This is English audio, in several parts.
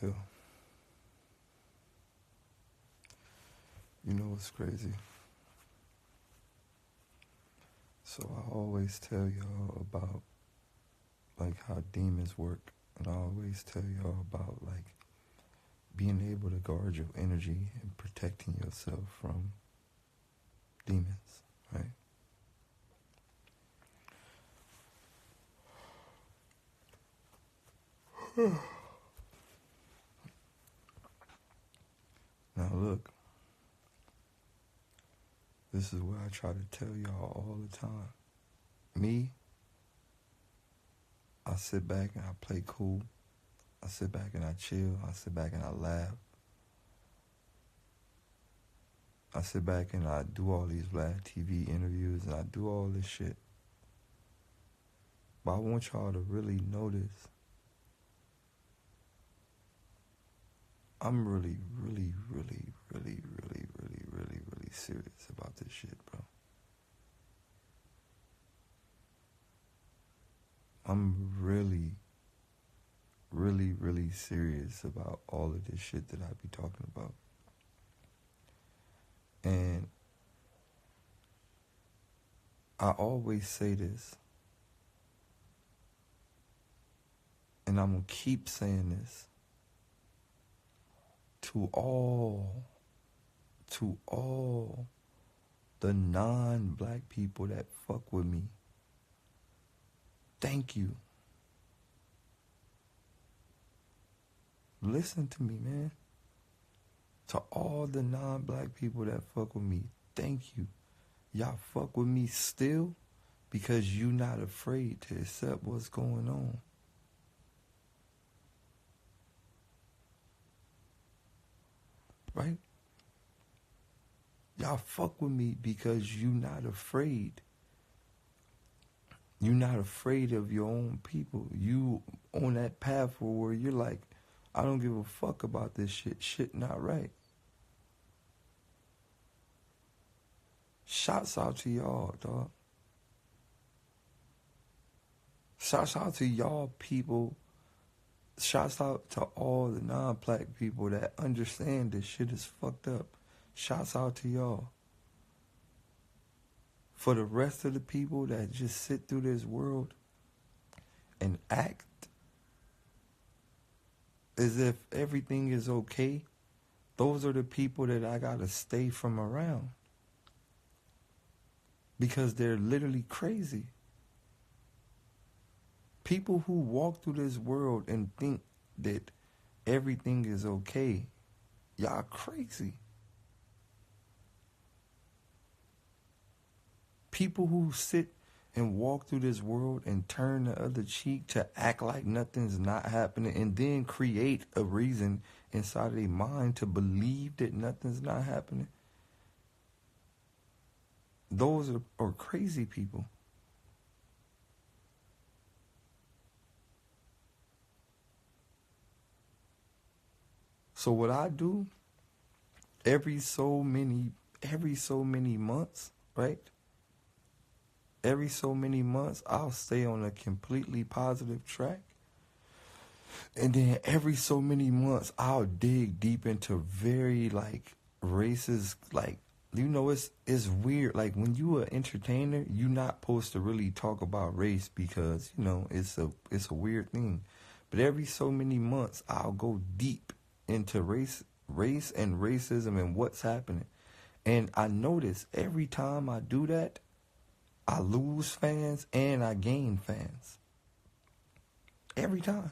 Yo, you know what's crazy? So I always tell y'all about like how demons work, and I always tell y'all about like being able to guard your energy and protecting yourself from demons, right? Now look, this is what I try to tell y'all all the time. Me, I sit back and I play cool. I sit back and I chill. I sit back and I laugh. I sit back and I do all these live TV interviews and I do all this shit. But I want y'all to really notice I'm really serious about this shit, bro. I'm really serious about all of this shit that I be talking about. And I always say this, and I'm gonna keep saying this to all the non-black people that fuck with me. Thank you. Listen to me, man. To all the non-black people that fuck with me, thank you. Y'all fuck with me still because you not afraid to accept what's going on. Right? Y'all fuck with me because you not afraid. You're not afraid of your own people. You on that path where you're like, I don't give a fuck about this shit. Shit not right. Shouts out to y'all, dog. Shouts out to y'all people. Shouts out to all the non-black people that understand this shit is fucked up. Shouts out to y'all. For the rest of the people that just sit through this world and act as if everything is okay, those are the people that I gotta stay from around. Because they're literally crazy. People who walk through this world and think that everything is okay, y'all crazy. People who sit and walk through this world and turn the other cheek to act like nothing's not happening and then create a reason inside of their mind to believe that nothing's not happening, those are crazy people. So what I do every so many months, right? Every so many months, I'll stay on a completely positive track. And then every so many months, I'll dig deep into very, like, racist, like, you know, it's weird. Like, when you an entertainer, you're not supposed to really talk about race because, you know, it's a weird thing. But every so many months, I'll go deep into race and racism and what's happening. And I notice every time I do that, I lose fans and I gain fans. Every time.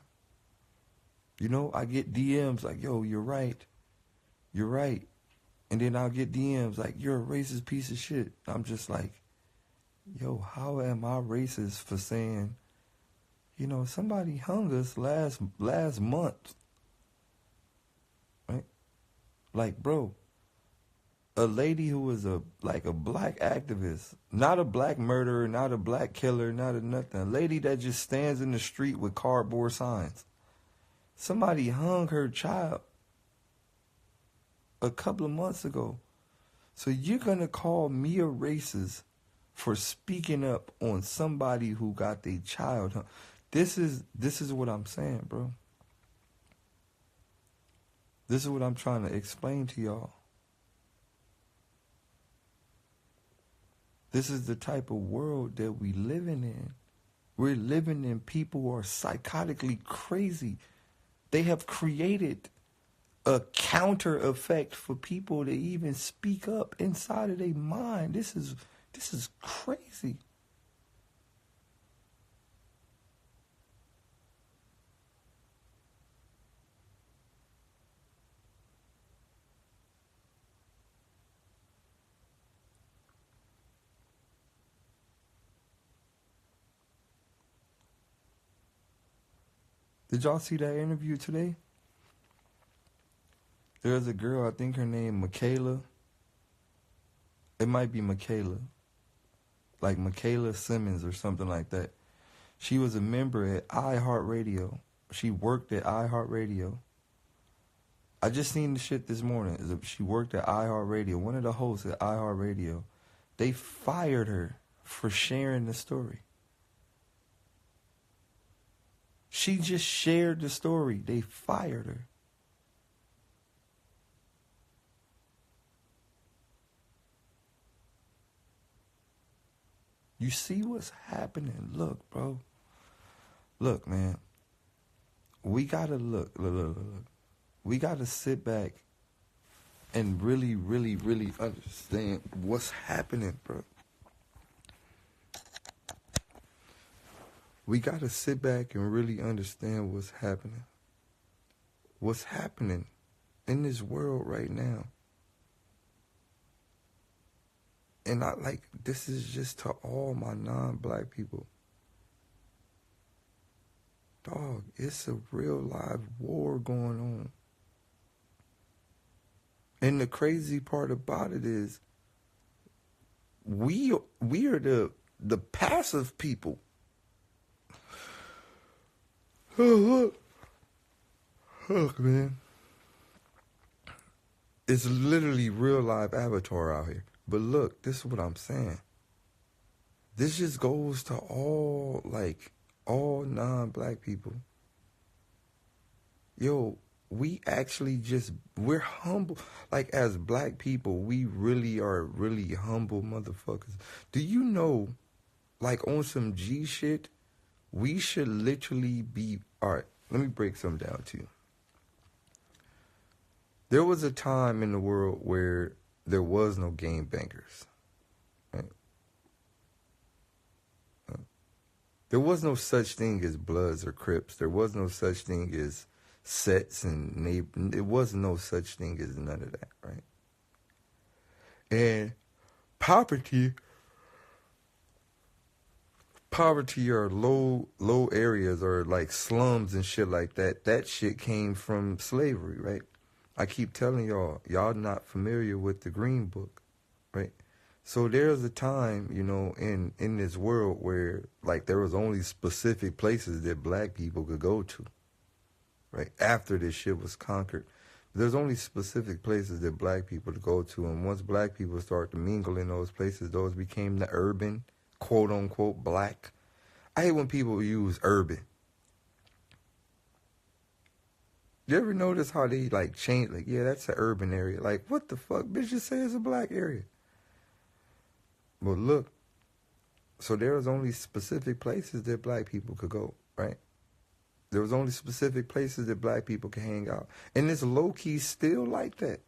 You know, I get DMs like, yo, you're right. You're right. And then I'll get DMs like, you're a racist piece of shit. I'm just like, yo, how am I racist for saying, you know, somebody hung us last month. Right? Like, bro, a lady who was a black activist, not a black murderer, not a black killer, not a nothing. A lady that just stands in the street with cardboard signs. Somebody hung her child a couple of months ago. So you're gonna call me a racist for speaking up on somebody who got their child hung? This is what I'm saying, bro. This is what I'm trying to explain to y'all. This is the type of world that we living in. We're living in people who are psychotically crazy. They have created a counter effect for people to even speak up inside of their mind. This is crazy. Did y'all see that interview today? There's a girl, I think her name Michaela. It might be Michaela. Like Michaela Simmons or something like that. She was a member at iHeartRadio. She worked at iHeartRadio. I just seen the shit this morning. She worked at iHeartRadio. One of the hosts at iHeartRadio. They fired her for sharing the story. She just shared the story. They fired her. You see what's happening? Look, bro. Look, man. We gotta look. We gotta sit back and really, really, really understand what's happening, bro. We gotta sit back and really understand what's happening. What's happening in this world right now. And this is just to all my non-black people. Dog, it's a real live war going on. And the crazy part about it is we are the passive people. Look, man. It's literally real live Avatar out here. But look, this is what I'm saying. This just goes to all non-black people. Yo, we're humble. Like, as black people, we really are really humble motherfuckers. Do you know, like, on some G shit, we should literally be... All right, let me break something down to you. There was a time in the world where there was no game bangers. Right? There was no such thing as Bloods or Crips. There was no such thing as sets and there was no such thing as none of that, right? And poverty or low areas or like slums and shit like that. That shit came from slavery, right? I keep telling y'all not familiar with the Green Book, right? So there's a time, in this world where like there was only specific places that black people could go to, right? After this shit was conquered. There's only specific places that black people could go to. And once black people start to mingle in those places, those became the urban, quote unquote, black. I hate when people use urban. You ever notice how they like change? Like, yeah, that's an urban area. Like, what the fuck? Bitch, just say it's a black area. But look, so there was only specific places that black people could go, right? There was only specific places that black people could hang out. And it's low-key still like that.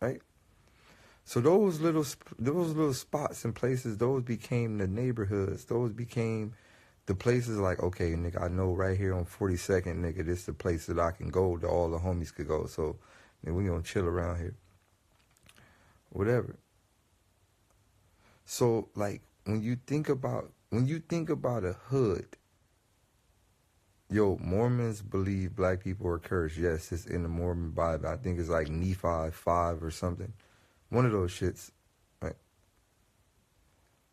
Right? So those little spots and places, those became the neighborhoods. Those became the places like, okay, nigga, I know right here on 42nd, nigga, this is the place that I can go that all the homies could go. So, nigga, we gonna chill around here. Whatever. So, like, when you think about a hood, yo, Mormons believe black people are cursed. Yes, it's in the Mormon Bible. I think it's like Nephi 5 or something. One of those shits, right?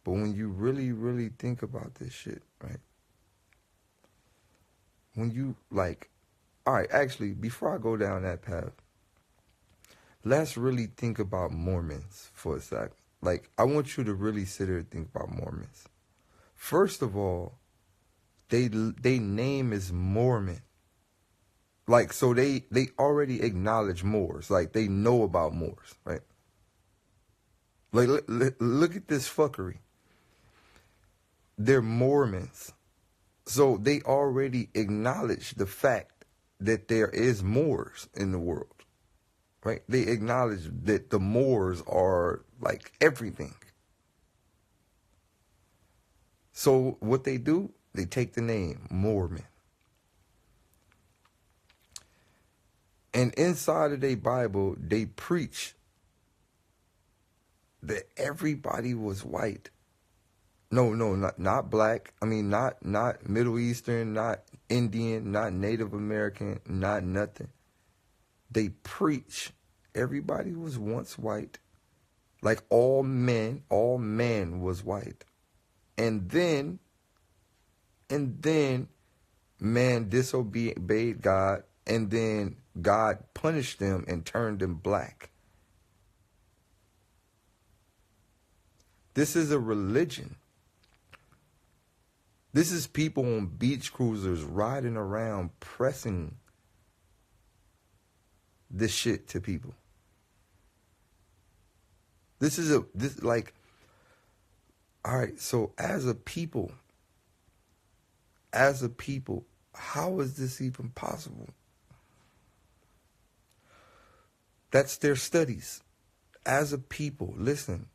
But when you really, really think about this shit, right? When you, like, all right, actually, before I go down that path, let's really think about Mormons for a second. Like, I want you to really sit here and think about Mormons. First of all, they name is Mormon. Like, so they already acknowledge Moors. Like, they know about Moors, right? Like, look at this fuckery. They're Mormons. So they already acknowledge the fact that there is Moors in the world, right? They acknowledge that the Moors are like everything. So what they do, they take the name Mormon. And inside of their Bible, they preach that everybody was white. No, not black. I mean, not Middle Eastern, not Indian, not Native American, not nothing. They preach everybody was once white. Like all man was white. And then man disobeyed God, and then God punished them and turned them black. This is a religion. This is people on beach cruisers riding around pressing this shit to people. All right, so as a people, how is this even possible? That's their studies. As a people, listen,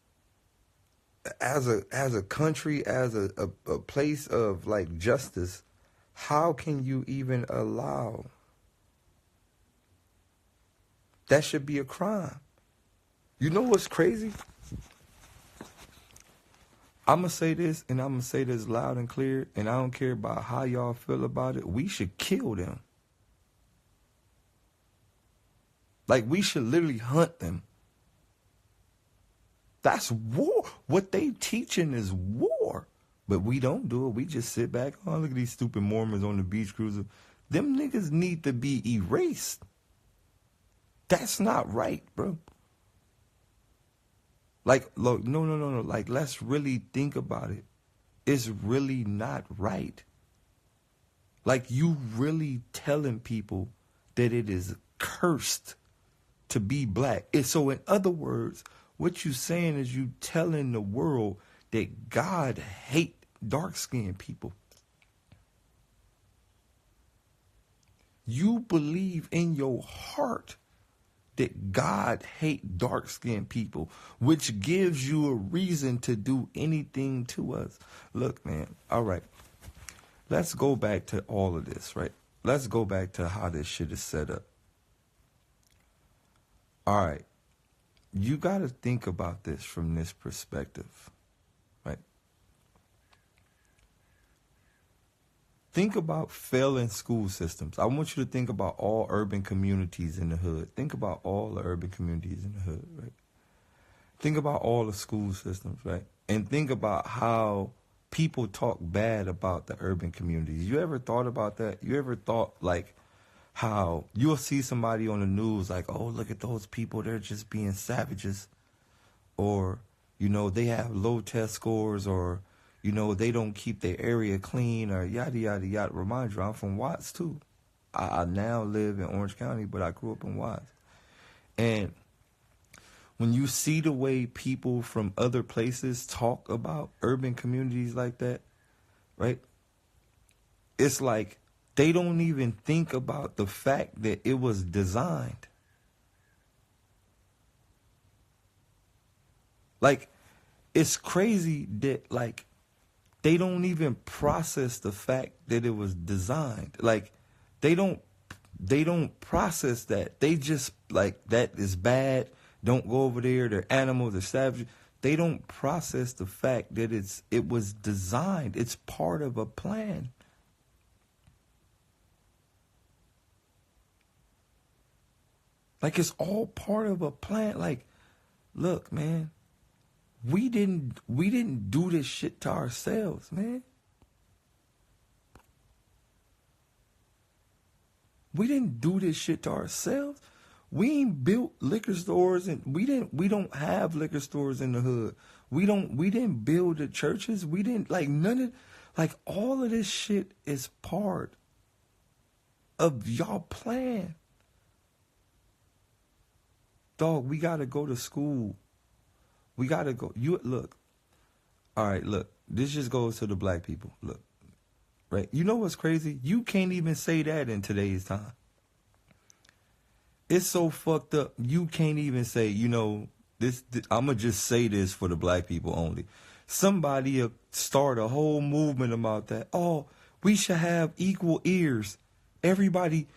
as a country, as a place of like justice, how can you even allow? That should be a crime. You know what's crazy? I'm going to say this, and I'm going to say this loud and clear, and I don't care about how y'all feel about it. We should kill them. Like, we should literally hunt them. That's war. What they teaching is war. But we don't do it. We just sit back. Oh, look at these stupid Mormons on the beach cruiser. Them niggas need to be erased. That's not right, bro. Like, look, no. Like, let's really think about it. It's really not right. Like, you really telling people that it is cursed to be black. And so, in other words, what you saying is you telling the world that God hate dark-skinned people. You believe in your heart that God hate dark-skinned people, which gives you a reason to do anything to us. Look, man, all right. Let's go back to all of this, right? Let's go back to how this shit is set up. All right. You got to think about this from this perspective, right? Think about failing school systems. I want you to think about all urban communities in the hood. Think about all the urban communities in the hood, right? Think about all the school systems, right? And think about how people talk bad about the urban communities. You ever thought about that? You ever thought, like, how you'll see somebody on the news like, oh, look at those people, they're just being savages. Or, you know, they have low test scores, or, you know, they don't keep their area clean, or yada, yada, yada. Remind you, I'm from Watts, too. I now live in Orange County, but I grew up in Watts. And when you see the way people from other places talk about urban communities like that, right? It's like they don't even think about the fact that it was designed. Like, it's crazy that, like, they don't even process the fact that it was designed. Like, they don't process that. They just, like, that is bad. Don't go over there. They're animals. They're savages. They don't process the fact that it was designed. It's part of a plan. Like, it's all part of a plan. Like, look, man, we didn't do this shit to ourselves, man. We didn't do this shit to ourselves. We ain't built liquor stores, and we don't have liquor stores in the hood. We didn't build the churches. We didn't, like, none of, like, all of this shit is part of y'all plan. Dog, we gotta go to school. We gotta go. You look. All right, look. This just goes to the black people. Look, right? You know what's crazy? You can't even say that in today's time. It's so fucked up. You can't even say, this I'm gonna just say this for the black people only. Somebody start a whole movement about that. Oh, we should have equal ears. Everybody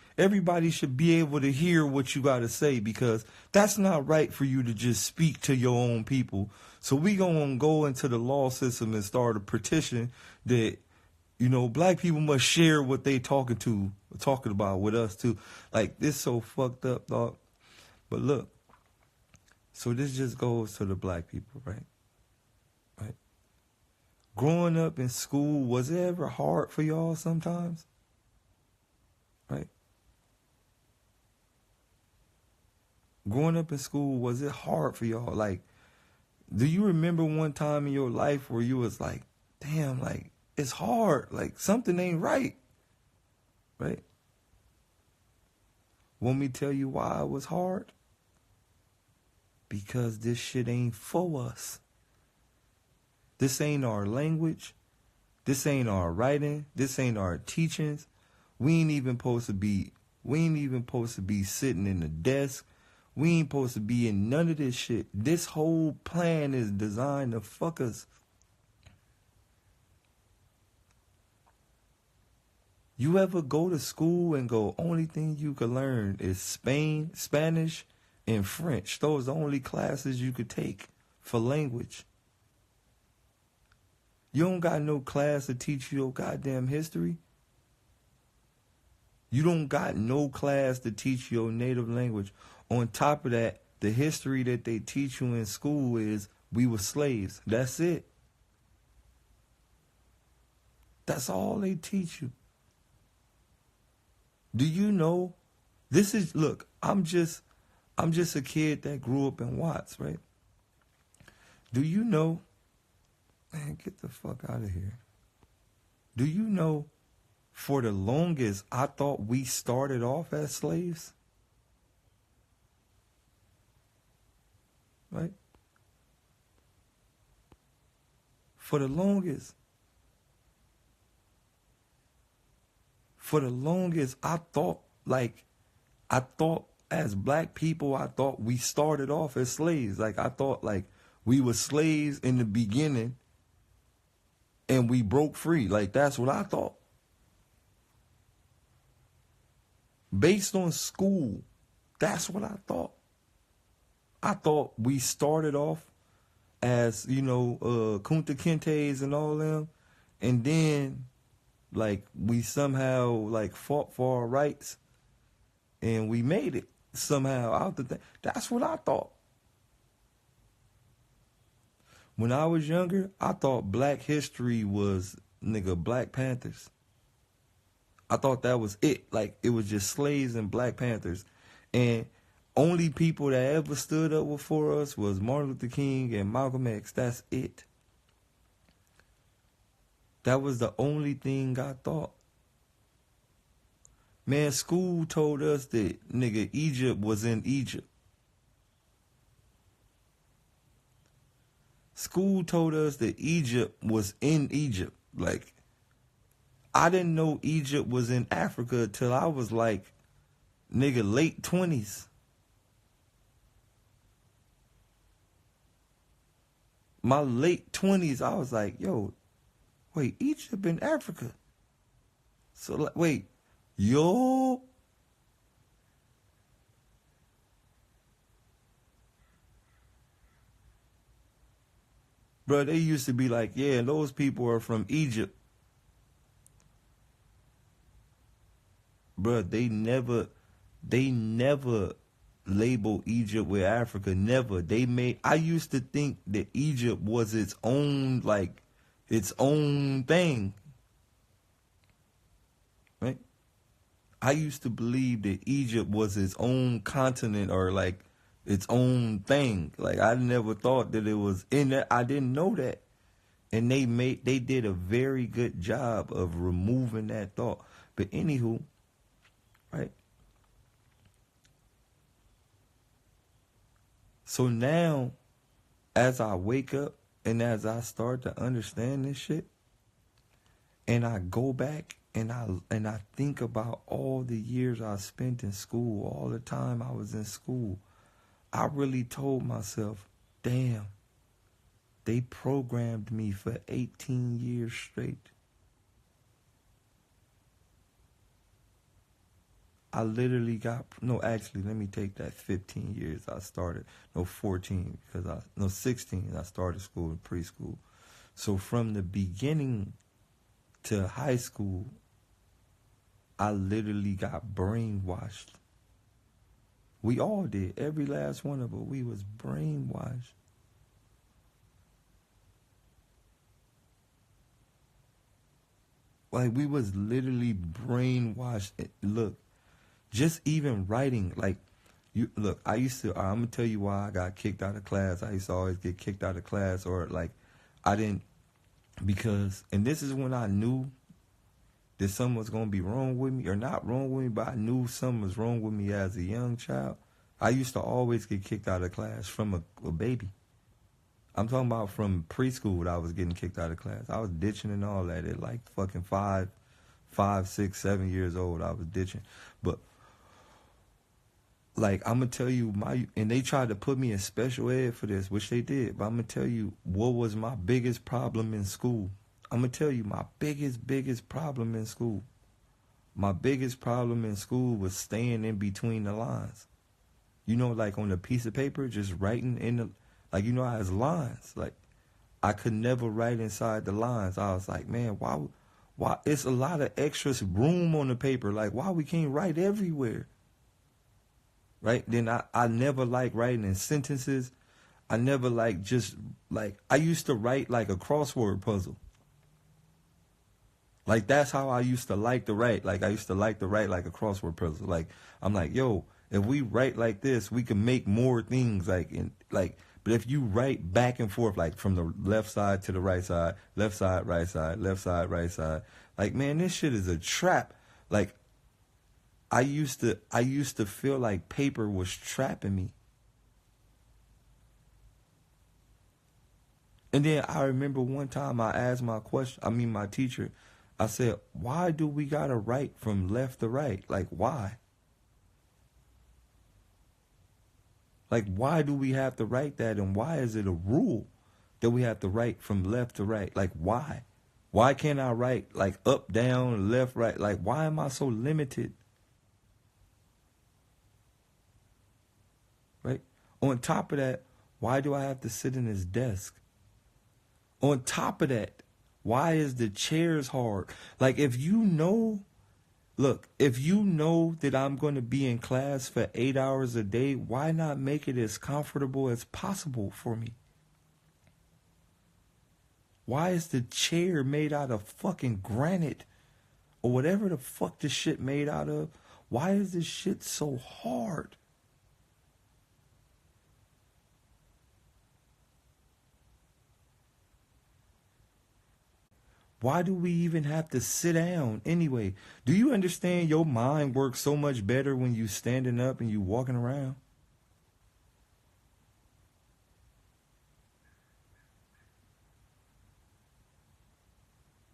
should be able to hear what you got to say, because that's not right for you to just speak to your own people. So we gonna go into the law system and start a petition that, black people must share what they talking about with us too. Like, this so fucked up, dog. But look, so this just goes to the black people, right? Right. Growing up in school, was it ever hard for y'all sometimes? Right? Growing up in school, was it hard for y'all? Like, do you remember one time in your life where you was like, damn, like, it's hard, like something ain't right? Right? Want me to tell you why it was hard? Because this shit ain't for us. This ain't our language. This ain't our writing. This ain't our teachings. We ain't even supposed to be sitting in the desk. We ain't supposed to be in none of this shit. This whole plan is designed to fuck us. You ever go to school and go, only thing you could learn is Spanish, and French. Those are the only classes you could take for language. You don't got no class to teach you your goddamn history. You don't got no class to teach your native language. On top of that, the history that they teach you in school is we were slaves. That's it. That's all they teach you. Do you know? Look, I'm just a kid that grew up in Watts, right? Do you know? Man, get the fuck out of here. Do you know, for the longest, I thought we started off as slaves? Right? For the longest, I thought as black people, I thought we started off as slaves. Like, I thought like we were slaves in the beginning and we broke free. Like, that's what I thought. Based on school, that's what I thought. I thought we started off as, Kunta Kintes and all them, and then like we somehow like fought for our rights and we made it somehow out the thing. That's what I thought. When I was younger, I thought black history was Black Panthers. I thought that was it. Like, it was just slaves and Black Panthers. And only people that ever stood up for us was Martin Luther King and Malcolm X. That's it. That was the only thing I thought. Man, school told us that, Egypt was in Egypt. School told us that Egypt was in Egypt. Like, I didn't know Egypt was in Africa till I was like, late 20s. My late 20s, I was like, yo, wait, Egypt in Africa? So, like, wait, yo. Bro, they used to be like, yeah, those people are from Egypt. Bro, they never labeled Egypt with Africa. Never. I used to think that Egypt was its own thing. Right? I used to believe that Egypt was its own continent or like its own thing. Like, I never thought that it was in that. I didn't know that. And they did a very good job of removing that thought. But anywho, right? So now, as I wake up and as I start to understand this shit, and I go back and I think about all the years I spent in school, all the time I was in school, I really told myself, damn, they programmed me for 18 years straight. I literally got, no, actually, let me take that 15 years I started. No, 14, because no, 16, I started school in preschool. So from the beginning to high school, I literally got brainwashed. We all did. Every last one of us, we was brainwashed. Like, we was literally brainwashed. Look, just even writing, like, you look, I'm gonna tell you why I got kicked out of class. I used to always get kicked out of class, or like, I didn't, because, and this is when I knew that something was gonna be wrong with me, or not wrong with me, but I knew something was wrong with me as a young child. I used to always get kicked out of class from a baby. I'm talking about from preschool. I was getting kicked out of class. I was ditching and all that at like fucking 5, 6, 7 years old. I was ditching, but like, I'm gonna tell you and they tried to put me in special ed for this, which they did, but I'm gonna tell you what was my biggest problem in school. I'm gonna tell you my biggest problem in school. My biggest problem in school was staying in between the lines. You know, like on a piece of paper, just writing in the, like, you know, how it's lines. Like, I could never write inside the lines. I was like, man, why? It's a lot of extra room on the paper. Like, why we can't write everywhere? Right? Then I never liked writing in sentences. I never like just like, I used to write like a crossword puzzle. Like, that's how I used to like to write. Like, I used to like to write like a crossword puzzle. Like, I'm like, yo, if we write like this, we can make more things. Like, but if you write back and forth, like from the left side to the right side, left side, right side, left side, right side, like, man, this shit is a trap. Like, I used to feel like paper was trapping me. And then I remember one time I asked my teacher, I said, why do we gotta write from left to right? Like, why? Like, why do we have to write that? And why is it a rule that we have to write from left to right? Like, why? Why can't I write like up, down, left, right? Like, why am I so limited? Right? On top of that, why do I have to sit in this desk? On top of that, why is the chairs hard? Like, if you know that I'm going to be in class for 8 hours a day, why not make it as comfortable as possible for me? Why is the chair made out of fucking granite or whatever the fuck this shit made out of? Why is this shit so hard? Why do we even have to sit down anyway? Do you understand your mind works so much better when you standing up and you walking around?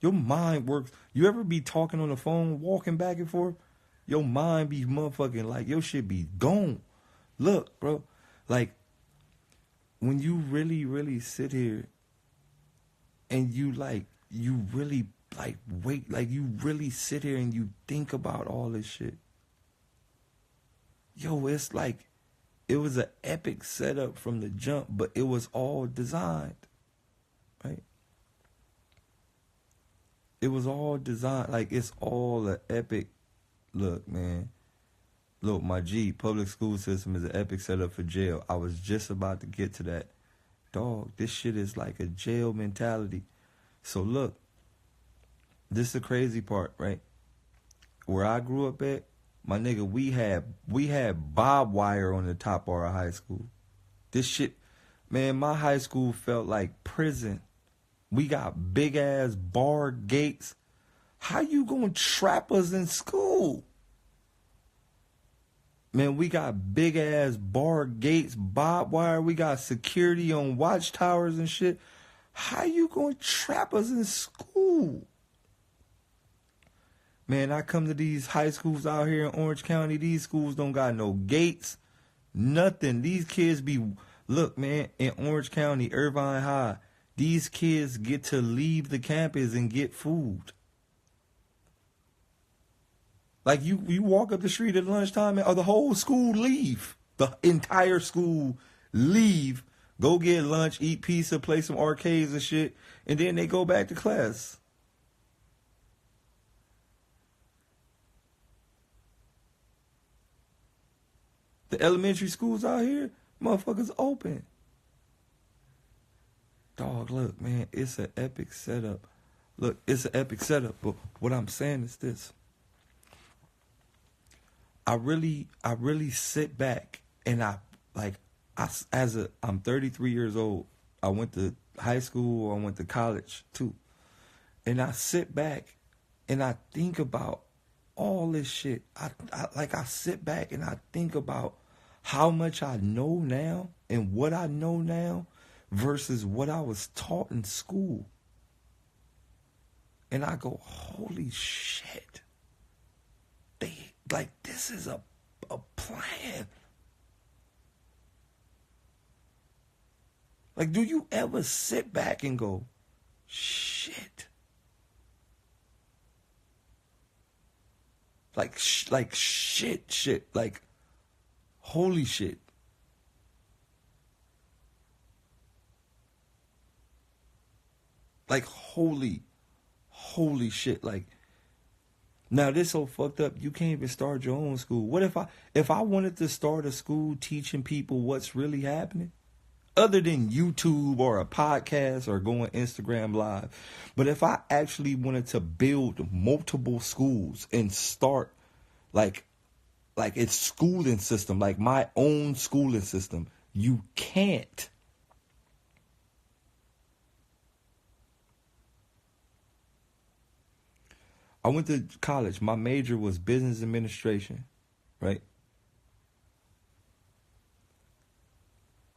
Your mind works. You ever be talking on the phone, walking back and forth? Your mind be motherfucking like your shit be gone. Look, bro, like when you really, really sit here and you really like wait, like you really sit here and you think about all this shit. Yo, it's like it was an epic setup from the jump, but it was all designed, right? It was all designed, like it's all an epic. Look, man. Look, my G, public school system is an epic setup for jail. I was just about to get to that. Dog, this shit is like a jail mentality. So look, this is the crazy part, right? Where I grew up at, my nigga, we had barbed wire on the top of our high school. This shit, man, my high school felt like prison. We got big ass bar gates. How you gonna trap us in school? Man, we got big ass bar gates, barbed wire. We got security on watchtowers and shit. How you gonna trap us in school? Man, I come to these high schools out here in Orange County. These schools don't got no gates, nothing. These kids be, look, man, in Orange County, Irvine High, these kids get to leave the campus and get food. Like you walk up the street at lunchtime, or the whole school leave. The entire school leave, go get lunch, eat pizza, play some arcades and shit, and then they go back to class. The elementary schools out here, motherfuckers open. Dog, look, man, it's an epic setup. Look, it's an epic setup. But what I'm saying is this. I really sit back and I'm 33 years old. I went to high school, I went to college too. And I sit back and I think about all this shit. I sit back and I think about how much I know now and what I know now versus what I was taught in school. And I go, holy shit. This is a plan. Like, do you ever sit back and go, shit? Like shit. Like, holy shit. Like, holy shit. Like, now this so fucked up, you can't even start your own school. What if I wanted to start a school teaching people what's really happening? Other than YouTube or a podcast or going Instagram Live. But if I actually wanted to build multiple schools and start like its schooling system, like my own schooling system, you can't. I went to college. My major was business administration, right?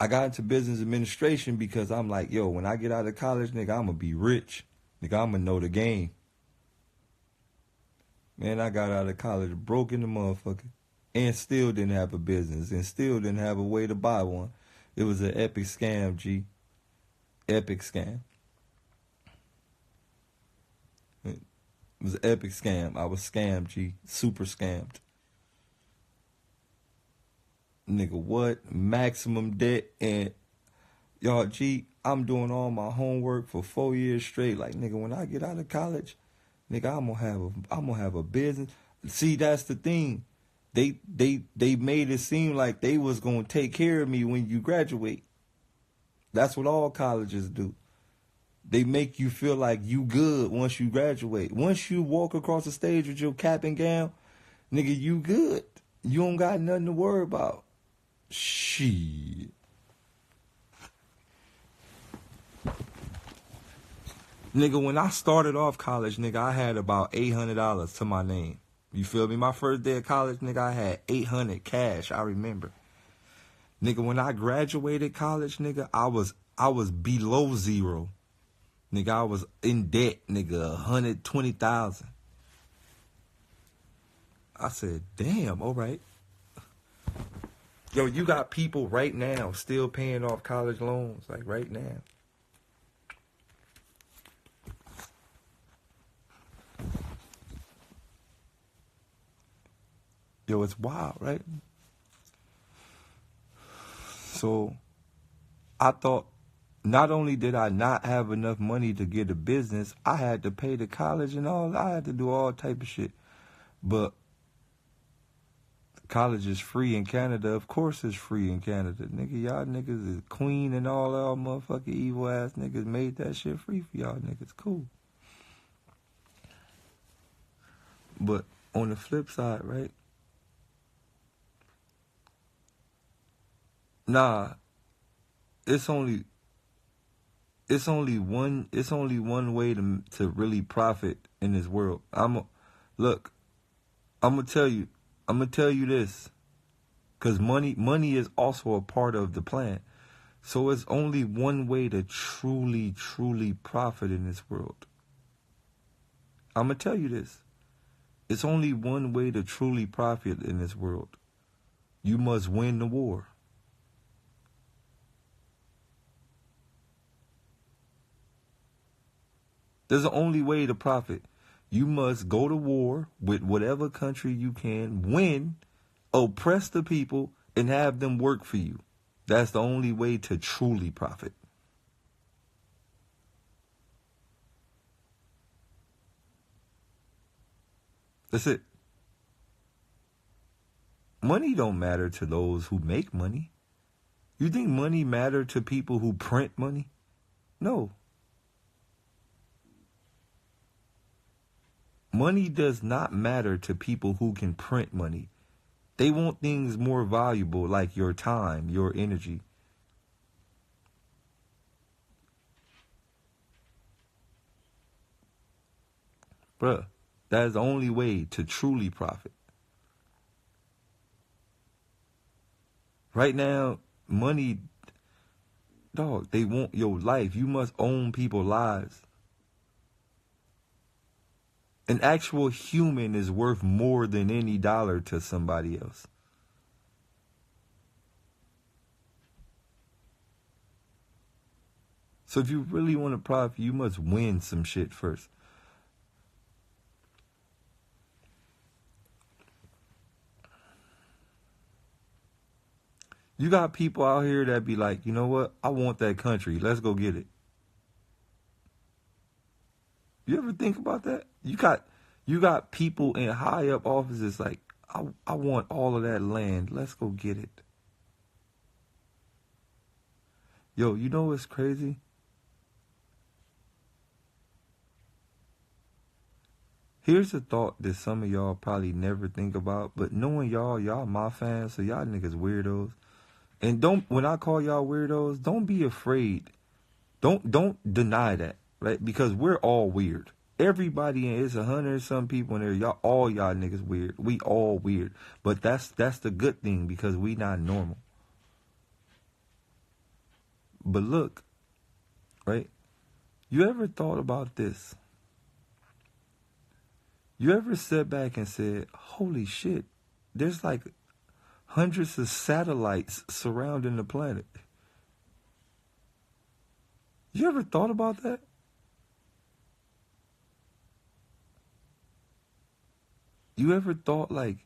I got into business administration because I'm like, yo, when I get out of college, nigga, I'm going to be rich. Nigga, I'm going to know the game. Man, I got out of college broke in the motherfucker and still didn't have a business and still didn't have a way to buy one. It was an epic scam, G. Epic scam. It was an epic scam. I was scammed, G. Super scammed. Nigga, what? Maximum debt. And y'all, G, I'm doing all my homework for 4 years straight. Like, nigga, when I get out of college, nigga, I'm gonna have a business. See, that's the thing. They made it seem like they was gonna take care of me when you graduate. That's what all colleges do. They make you feel like you good once you graduate. Once you walk across the stage with your cap and gown, nigga, you good. You don't got nothing to worry about. Shit. Nigga, when I started off college, nigga, I had about $800 to my name. You feel me? My first day of college, nigga, I had $800 cash, I remember. Nigga, when I graduated college, nigga, I was below zero. Nigga, I was in debt, nigga, $120,000. I said, damn, all right. Yo, you got people right now still paying off college loans, like right now. Yo, it's wild, right? So, I thought, not only did I not have enough money to get a business, I had to pay the college and all. I had to do all type of shit. But college is free in Canada. Of course it's free in Canada. Nigga, y'all niggas is Queen and all y'all motherfucking evil ass niggas made that shit free for y'all niggas. Cool. But on the flip side, right? Nah, it's only one way to really profit in this world. I'm gonna tell you this. Because money is also a part of the plan. So it's only one way to truly, truly profit in this world. I'm going to tell you this. It's only one way to truly profit in this world. You must win the war. There's the only way to profit. You must go to war with whatever country you can, win, oppress the people, and have them work for you. That's the only way to truly profit. That's it. Money don't matter to those who make money. You think money matter to people who print money? No. Money does not matter to people who can print money. They want things more valuable like your time, your energy. Bruh, that is the only way to truly profit. Right now, money, dog, they want your life. You must own people's lives. An actual human is worth more than any dollar to somebody else. So if you really want to profit, you must win some shit first. You got people out here that be like, you know what? I want that country. Let's go get it. You ever think about that? You got people in high up offices like, I want all of that land. Let's go get it. Yo, you know what's crazy? Here's a thought that some of y'all probably never think about, but knowing y'all my fans, so y'all niggas weirdos. And when I call y'all weirdos, don't be afraid. Don't deny that, right? Because we're all weird. Everybody in it's 100 some people in there. Y'all niggas weird. We all weird. But that's the good thing because we not normal. But look, right? You ever thought about this? You ever sat back and said, holy shit, there's like hundreds of satellites surrounding the planet. You ever thought about that? You ever thought like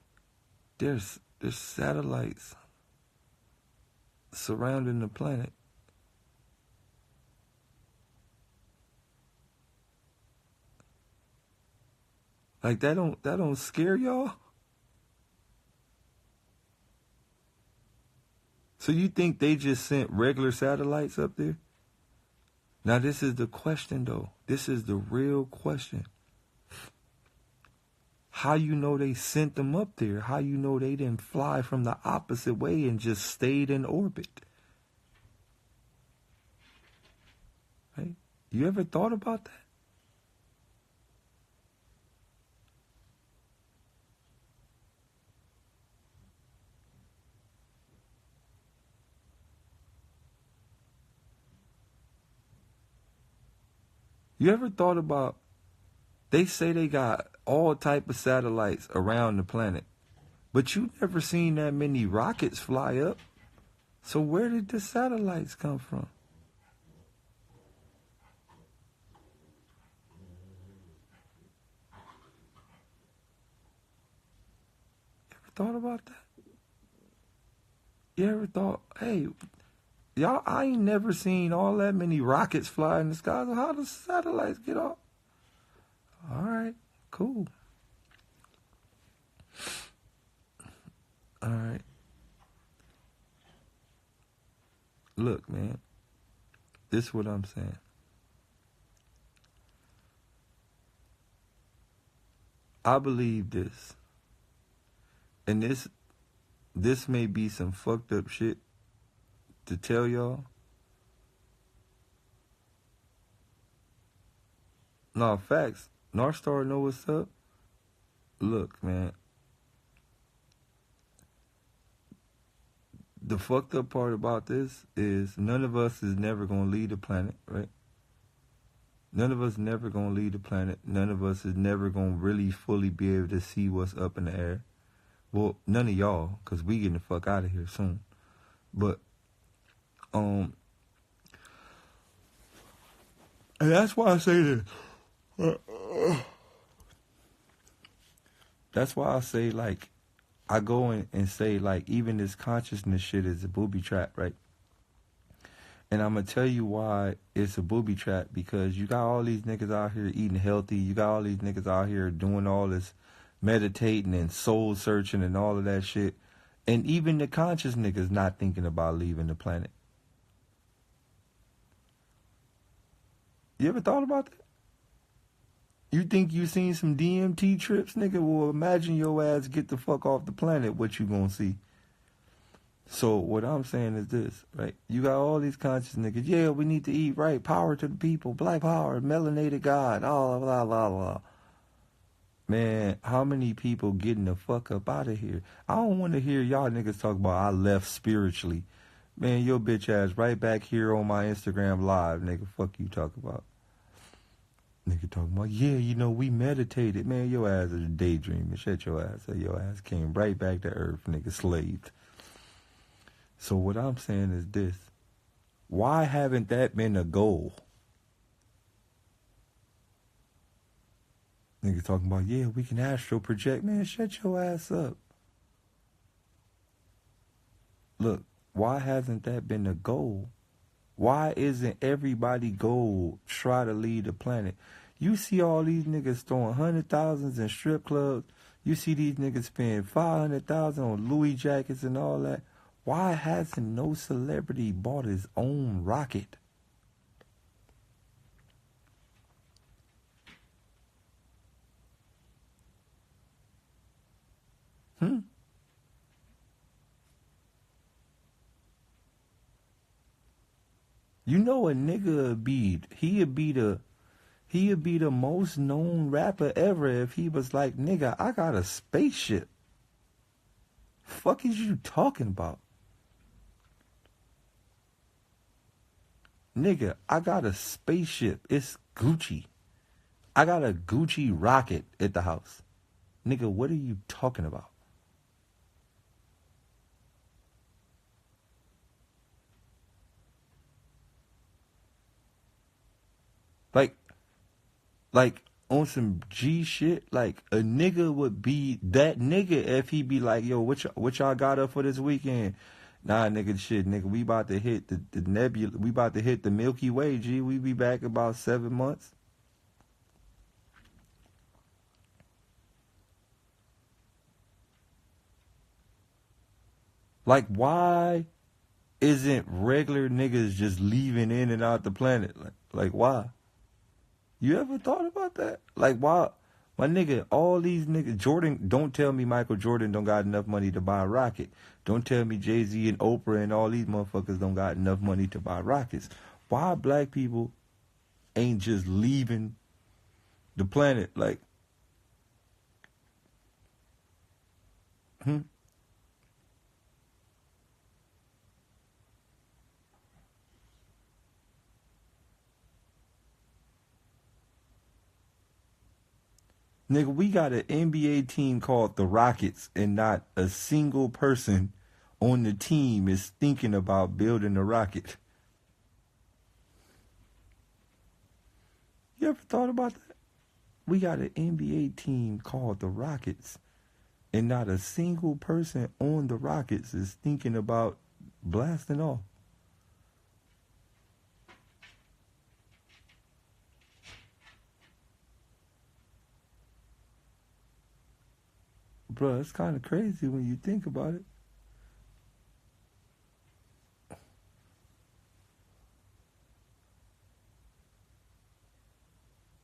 there's satellites surrounding the planet? Like that don't scare y'all? So you think they just sent regular satellites up there? Now this is the question though. This is the real question. How you know they sent them up there? How you know they didn't fly from the opposite way and just stayed in orbit? Right? You ever thought about that? You ever thought about, they say they got all type of satellites around the planet, but you never seen that many rockets fly up. So where did the satellites come from? You ever thought about that? You ever thought, hey, y'all, I ain't never seen all that many rockets fly in the sky. So how do satellites get off? All right, cool. All right. Look, man, this is what I'm saying. I believe this. And this may be some fucked up shit to tell y'all. No, facts. North Star know what's up. Look, man. the fucked up part about this is none of us is never gonna leave the planet, right? None of us never gonna leave the planet. None of us is never gonna really fully be able to see what's up in the air. Well, none of y'all, cause we getting the fuck out of here soon. But and that's why I say this. That's why I say, like, I go in and say, like, even this consciousness shit is a booby trap, right? And I'm going to tell you why it's a booby trap, because you got all these niggas out here eating healthy. You got all these niggas out here doing all this meditating and soul searching and all of that shit. And even the conscious niggas not thinking about leaving the planet. You ever thought about that? You think you seen some DMT trips, nigga? Well, imagine your ass get the fuck off the planet. What you gonna see? So what I'm saying is this, right? You got all these conscious niggas. Yeah, we need to eat right. Power to the people. Black power. Melanated God. Blah, blah, blah, blah. Man, how many people getting the fuck up out of here? I don't want to hear y'all niggas talk about I left spiritually. Man, your bitch ass right back here on my Instagram live, nigga. Fuck you talk about. Nigga talking about, yeah, you know, we meditated. Man, your ass is daydreaming. Shut your ass up. Your ass came right back to earth, nigga, slaved. So what I'm saying is this. Why haven't that been a goal? Nigga talking about, yeah, we can astral project. Man, shut your ass up. Look, why hasn't that been a goal? Why isn't everybody goal try to leave the planet? You see all these niggas throwing $100,000s in strip clubs. You see these niggas spend $500,000 on Louis jackets and all that. Why hasn't no celebrity bought his own rocket? You know a nigga would be, he'd be the most known rapper ever if he was like, nigga, I got a spaceship. Fuck is you talking about? Nigga, I got a spaceship. It's Gucci. I got a Gucci rocket at the house. Nigga, what are you talking about? Like on some G shit, like a nigga would be that nigga if he be like, yo, what y'all got up for this weekend? Nah, nigga, shit, nigga, we about to hit the nebula, we about to hit the Milky Way, G. We be back about 7 months. Like, why isn't regular niggas just leaving in and out the planet? Like why? You ever thought about that? Like, why? My nigga, all these niggas, Jordan, don't tell me Michael Jordan don't got enough money to buy a rocket. Don't tell me Jay-Z and Oprah and all these motherfuckers don't got enough money to buy rockets. Why black people ain't just leaving the planet? Like, nigga, we got an NBA team called the Rockets, and not a single person on the team is thinking about building a rocket. You ever thought about that? We got an NBA team called the Rockets, and not a single person on the Rockets is thinking about blasting off. Bro, it's kind of crazy when you think about it.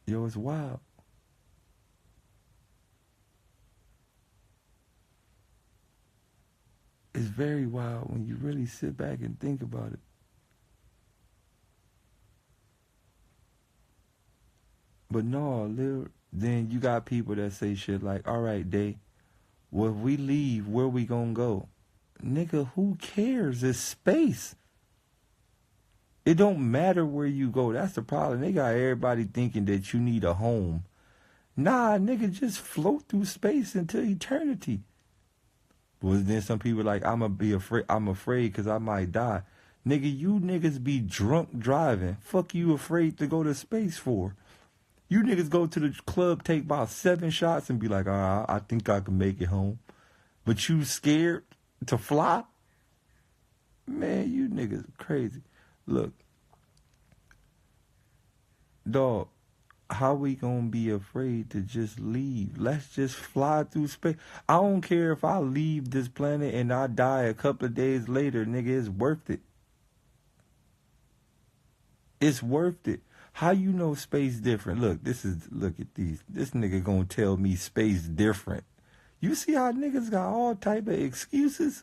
Yo, it's wild. It's very wild when you really sit back and think about it. But no, then you got people that say shit like, all right, Day, well, if we leave, where we gonna go? Nigga, who cares? It's space. It don't matter where you go. That's the problem. They got everybody thinking that you need a home. Nah, nigga, just float through space into eternity. But then some people like, I'm afraid because I might die. Nigga, you niggas be drunk driving. Fuck you afraid to go to space for? You niggas go to the club, take about 7 shots and be like, I think I can make it home. But you scared to fly? Man, you niggas crazy. Look, dog, how we gonna be afraid to just leave? Let's just fly through space. I don't care if I leave this planet and I die a couple of days later, nigga, it's worth it. It's worth it. How you know space different? Look at these. This nigga gonna tell me space different. You see how niggas got all type of excuses?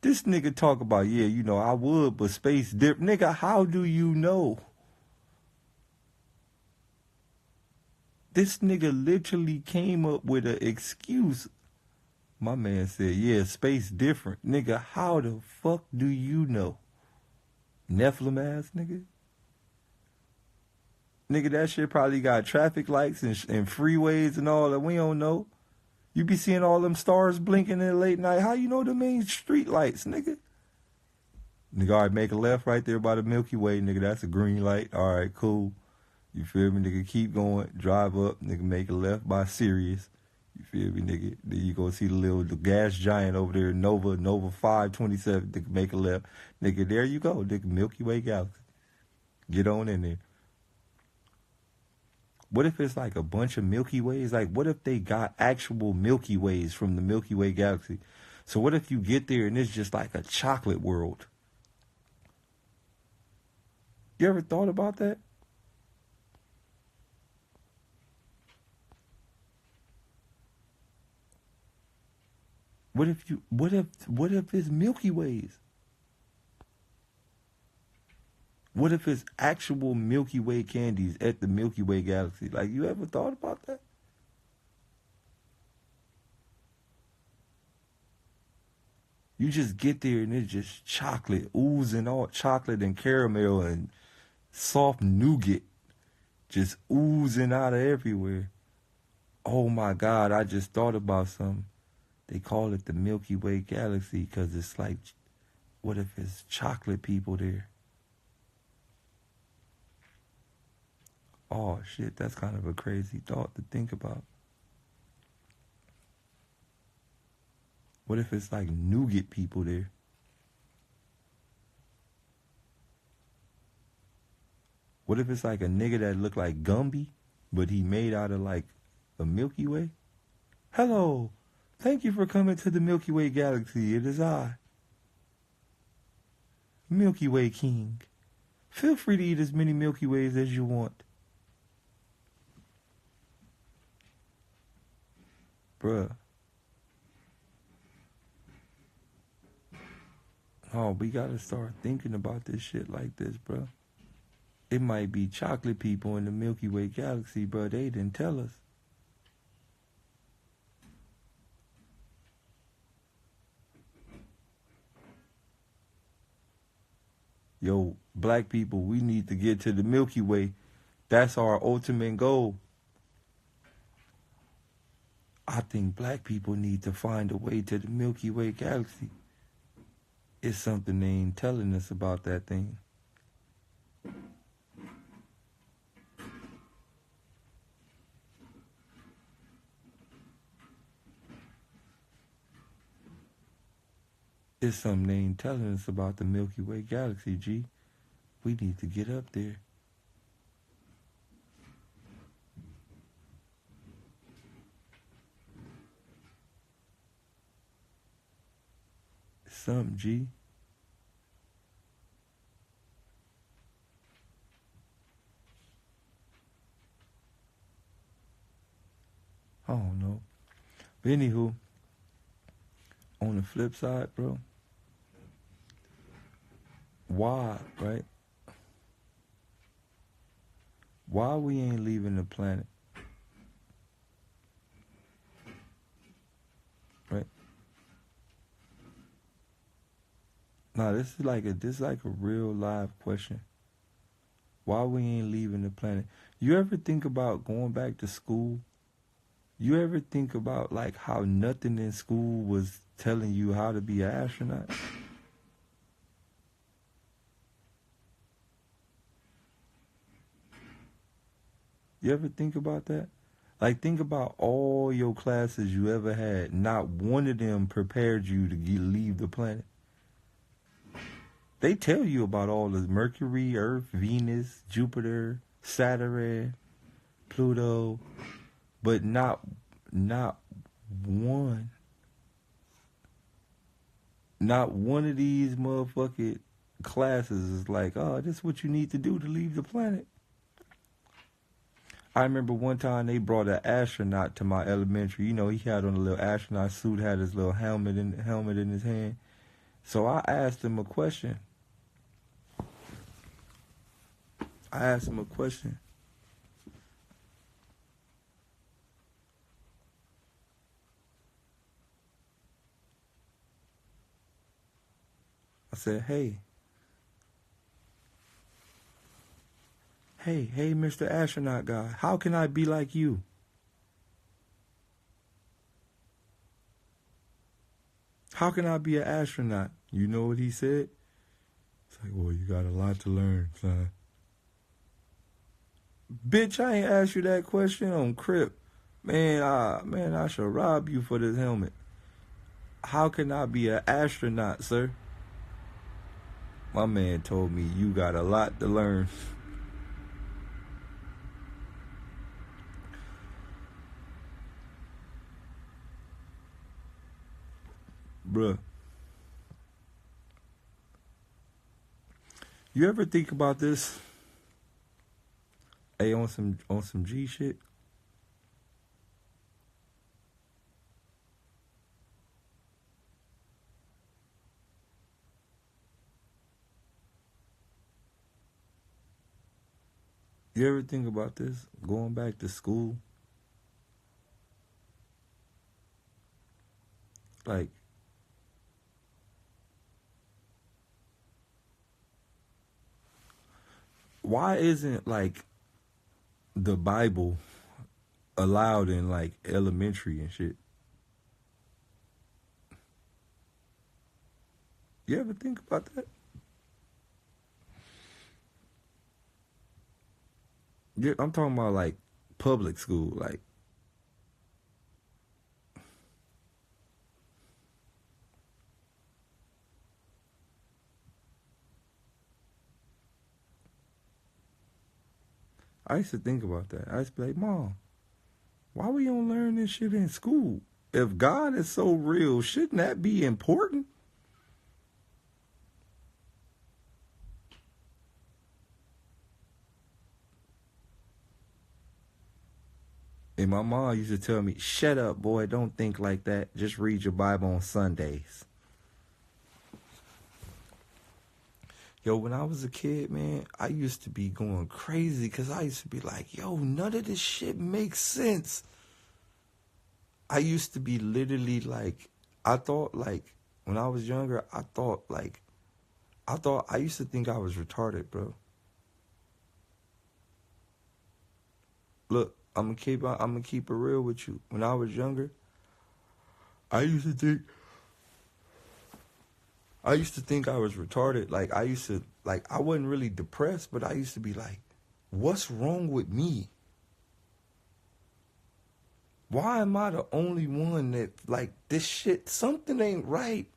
This nigga talk about, yeah, you know, I would, but space different. Nigga, how do you know? This nigga literally came up with an excuse. My man said, yeah, space different. Nigga, how the fuck do you know? Nephilim ass nigga? Nigga, that shit probably got traffic lights and freeways and all that. We don't know. You be seeing all them stars blinking in the late night. How you know the main street lights, nigga? Nigga, all right, make a left right there by the Milky Way, nigga. That's a green light. All right, cool. You feel me, nigga? Keep going. Drive up, nigga. Make a left by Sirius. You feel me, nigga? Then you go see the gas giant over there, Nova 527. Nigga, make a left. Nigga, there you go. Nigga, Milky Way galaxy. Get on in there. What if it's like a bunch of Milky Ways? Like, what if they got actual Milky Ways from the Milky Way galaxy? So what if you get there and it's just like a chocolate world? You ever thought about that? What if it's Milky Ways? What if it's actual Milky Way candies at the Milky Way galaxy? Like, you ever thought about that? You just get there and it's just chocolate, oozing all chocolate and caramel and soft nougat just oozing out of everywhere. Oh my God, I just thought about something. They call it the Milky Way galaxy because it's like, what if it's chocolate people there? Oh shit, that's kind of a crazy thought to think about. What if it's like nougat people there? What if it's like a nigga that look like Gumby, but he made out of like a Milky Way? Hello, thank you for coming to the Milky Way galaxy. It is I, Milky Way King. Feel free to eat as many Milky Ways as you want. Bruh. Oh, we gotta start thinking about this shit like this, bruh. It might be chocolate people in the Milky Way galaxy, bruh. They didn't tell us. Yo, black people, we need to get to the Milky Way. That's our ultimate goal. I think black people need to find a way to the Milky Way galaxy. It's something they ain't telling us about that thing. It's something they ain't telling us about the Milky Way galaxy, G. We need to get up there. It's something, G. I don't know. But anywho, on the flip side, bro, why, right? Why we ain't leaving the planet? Right? Nah, this is like a real live question. Why we ain't leaving the planet? You ever think about going back to school? You ever think about like how nothing in school was telling you how to be an astronaut? You ever think about that? Like think about all your classes you ever had. Not one of them prepared you to leave the planet. They tell you about all the Mercury, Earth, Venus, Jupiter, Saturn, Pluto, but not one not one of these motherfucking classes is like, oh, this is what you need to do to leave the planet. I remember one time they brought an astronaut to my elementary. You know, he had on a little astronaut suit, had his little helmet in his hand. So I asked him a question. I asked him a question. I said, hey, Mr. Astronaut guy, how can I be like you? How can I be an astronaut? You know what he said? It's like, well, you got a lot to learn, son. Bitch, I ain't asked you that question on Crip. Man, I shall rob you for this helmet. How can I be an astronaut, sir? My man told me you got a lot to learn. Bruh, you ever think about this? Hey, on some G shit. You ever think about this? Going back to school? Like, why isn't like the Bible allowed in like elementary and shit? You ever think about that? Yeah, I'm talking about like public school. Like, I used to think about that. I used to be like, Mom, why we don't learn this shit in school? If God is so real, shouldn't that be important? And my mom used to tell me, shut up, boy, don't think like that. Just read your Bible on Sundays. Yo, when I was a kid, man, I used to be going crazy because I used to be like, yo, none of this shit makes sense. I used to be literally like, I thought like, when I was younger, I used to think I was retarded, bro. Look, I'm gonna keep it real with you. When I was younger, I used to think I used to think I was retarded. Like I wasn't really depressed, but I used to be like, what's wrong with me? Why am I the only one that like this shit? Something ain't right.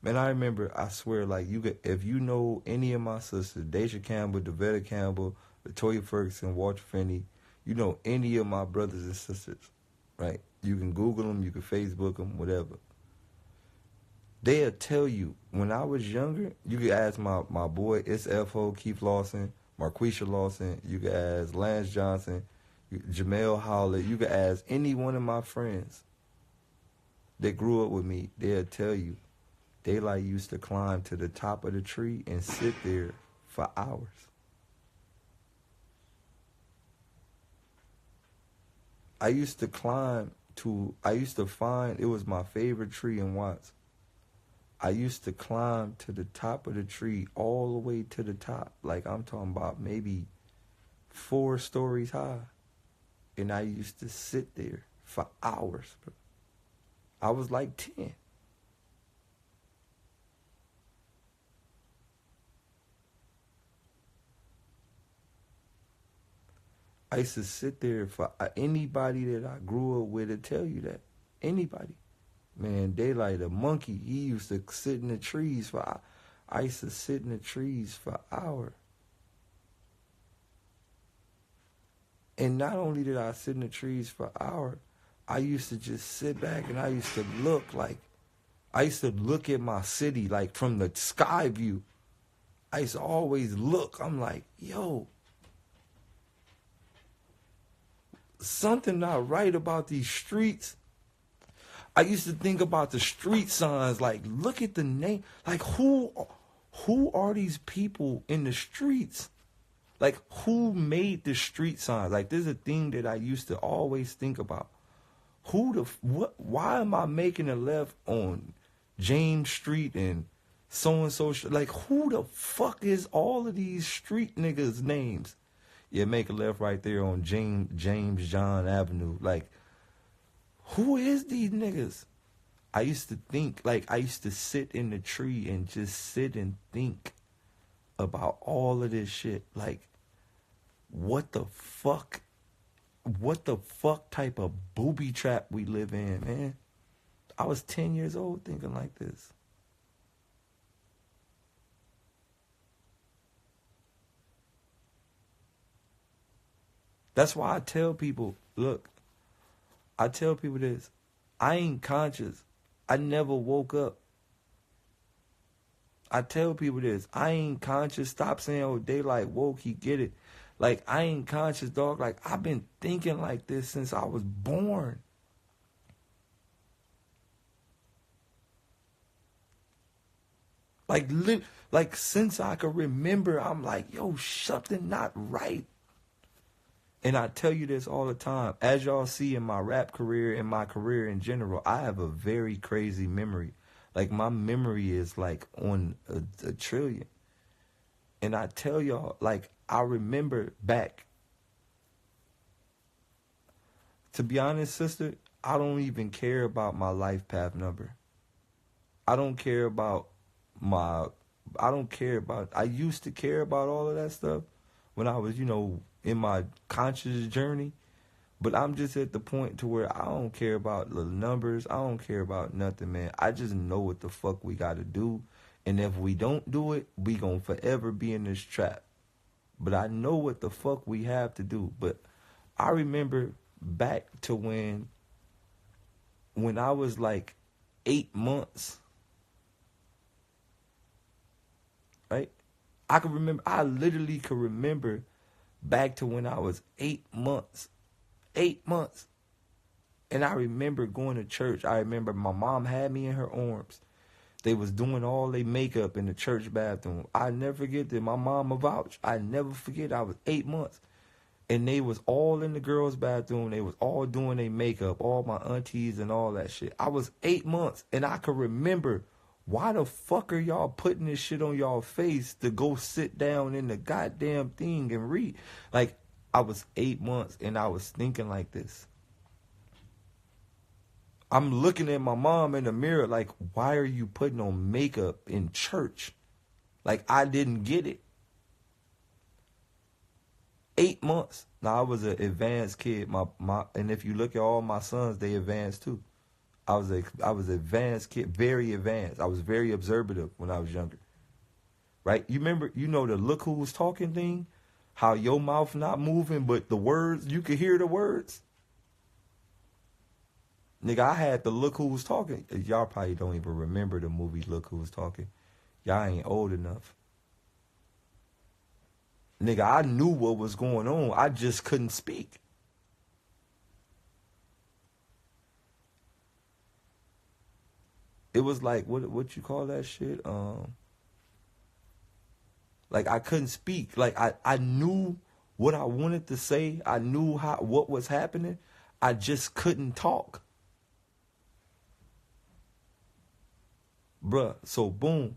Man, I remember, I swear, like if you know any of my sisters, Deja Campbell, Devetta Campbell, Latoya Ferguson, Walter Finney, you know any of my brothers and sisters, right? You can Google them, you can Facebook them, whatever. They'll tell you, when I was younger, you could ask my boy, it's F.O., Keith Lawson, Marquisha Lawson, you could ask Lance Johnson, Jamel Howlett, you could ask any one of my friends that grew up with me, they'll tell you, Daylyt used to climb to the top of the tree and sit there for hours. I used to find, it was my favorite tree in Watts. I used to climb to the top of the tree all the way to the top. Like I'm talking about maybe 4 stories high. And I used to sit there for hours, bro. I was like 10. I used to sit there for anybody that I grew up with to tell you that. Anybody. Man, Daylyt, a monkey, he used to sit in the trees for, I used to sit in the trees for hours. And not only did I sit in the trees for hours, I used to just sit back and I used to look like, I used to look at my city like from the sky view. I used to always look. I'm like, yo, something not right about these streets. I used to think about the street signs, like look at the name, like who are these people in the streets? Like who made the street signs? Like there's a thing that I used to always think about. Why am I making a left on James Street and so and so? Like who the fuck is all of these street niggas' names? Yeah, make a left right there on James John Avenue. Like, who is these niggas? I used to think, like, I used to sit in the tree and just sit and think about all of this shit. Like, what the fuck type of booby trap we live in, man? I was 10 years old thinking like this. That's why I tell people, look, I tell people this. I ain't conscious. I never woke up. I tell people this. I ain't conscious. Stop saying, oh, Daylyt woke, he get it. Like, I ain't conscious, dog. Like, I've been thinking like this since I was born. Like since I can remember, I'm like, yo, something not right. And I tell you this all the time. As y'all see in my rap career and my career in general, I have a very crazy memory. Like, my memory is, like, on a trillion. And I tell y'all, like, I remember back. To be honest, sister, I don't even care about my life path number. I don't care about I used to care about all of that stuff when I was, in my conscious journey. But I'm just at the point to where I don't care about the numbers. I don't care about nothing, man. I just know what the fuck we got to do. And if we don't do it, we gonna forever be in this trap. But I know what the fuck we have to do. But I remember back to when I was like 8 months, right? I literally could remember back to when I was 8 months. 8 months. And I remember going to church. I remember my mom had me in her arms. They was doing all their makeup in the church bathroom. I never forget that. My mama vouched. I never forget. I was 8 months. And they was all in the girls' bathroom. They was all doing their makeup. All my aunties and all that shit. I was 8 months. And I could remember, why the fuck are y'all putting this shit on y'all face to go sit down in the goddamn thing and read? Like, I was 8 months and I was thinking like this. I'm looking at my mom in the mirror like, why are you putting on makeup in church? Like, I didn't get it. 8 months. Now, I was an advanced kid. And if you look at all my sons, they advanced too. I was advanced kid, very advanced. I was very observative when I was younger. Right? You remember, the look who was talking thing? How your mouth not moving, but the words, you could hear the words. Nigga, I had the Look Who Was Talking. Y'all probably don't even remember the movie Look Who Was Talking. Y'all ain't old enough. Nigga, I knew what was going on. I just couldn't speak. It was like, what you call that shit? Like, I couldn't speak. Like, I knew what I wanted to say. I knew what was happening. I just couldn't talk. Bruh, so boom.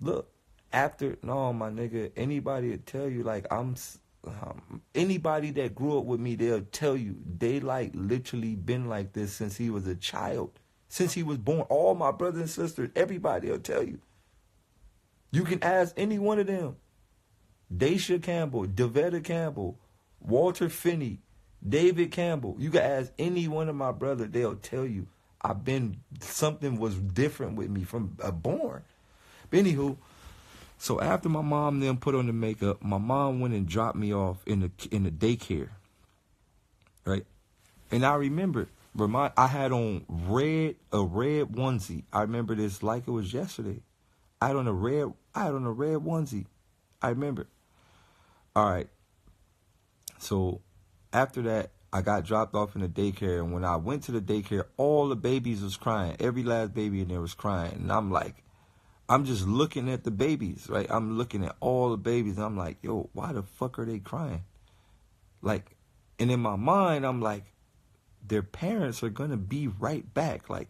Look, after, no, my nigga, anybody would tell you, like, anybody that grew up with me, they'll tell you, Daylyt literally been like this since he was a child. Since he was born. All my brothers and sisters, everybody will tell you. You can ask any one of them. Daisha Campbell, Devetta Campbell, Walter Finney, David Campbell. You can ask any one of my brothers, they'll tell you something was different with me from born. But anywho, so after my mom then put on the makeup, my mom went and dropped me off in the daycare, right? And I remember, I had on a red onesie. I remember this like it was yesterday. I had on a red onesie. I remember. All right. So after that, I got dropped off in the daycare, and when I went to the daycare, all the babies was crying. Every last baby in there was crying, and I'm just looking at the babies, right? I'm looking at all the babies, and I'm like, yo, why the fuck are they crying? Like, and in my mind, I'm like, their parents are gonna be right back. Like,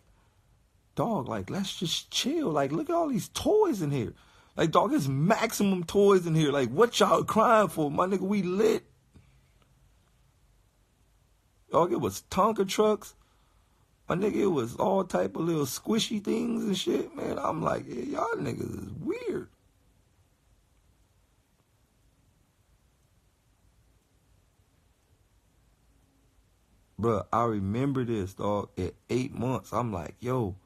dog, like, let's just chill. Like, look at all these toys in here. Like, dog, there's maximum toys in here. Like, what y'all crying for? My nigga, we lit. Dog, it was Tonka trucks. My nigga, it was all type of little squishy things and shit, man. I'm like, yeah, y'all niggas is weird. Bruh, I remember this, dog. At 8 months, I'm like, yo,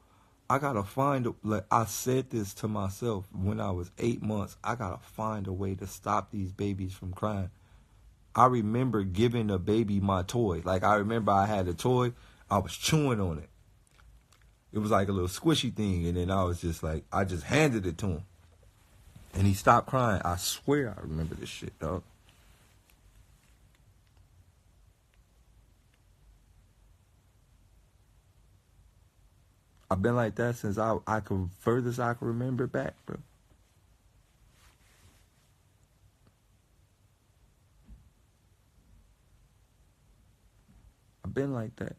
I gotta find like, I said this to myself when I was 8 months. I gotta find a way to stop these babies from crying. I remember giving a baby my toy. Like, I remember I had a toy. I was chewing on it. It was like a little squishy thing. And then I was just like, I just handed it to him. And he stopped crying. I swear I remember this shit, dog. I've been like that since I could, furthest I can remember back, bro. I've been like that.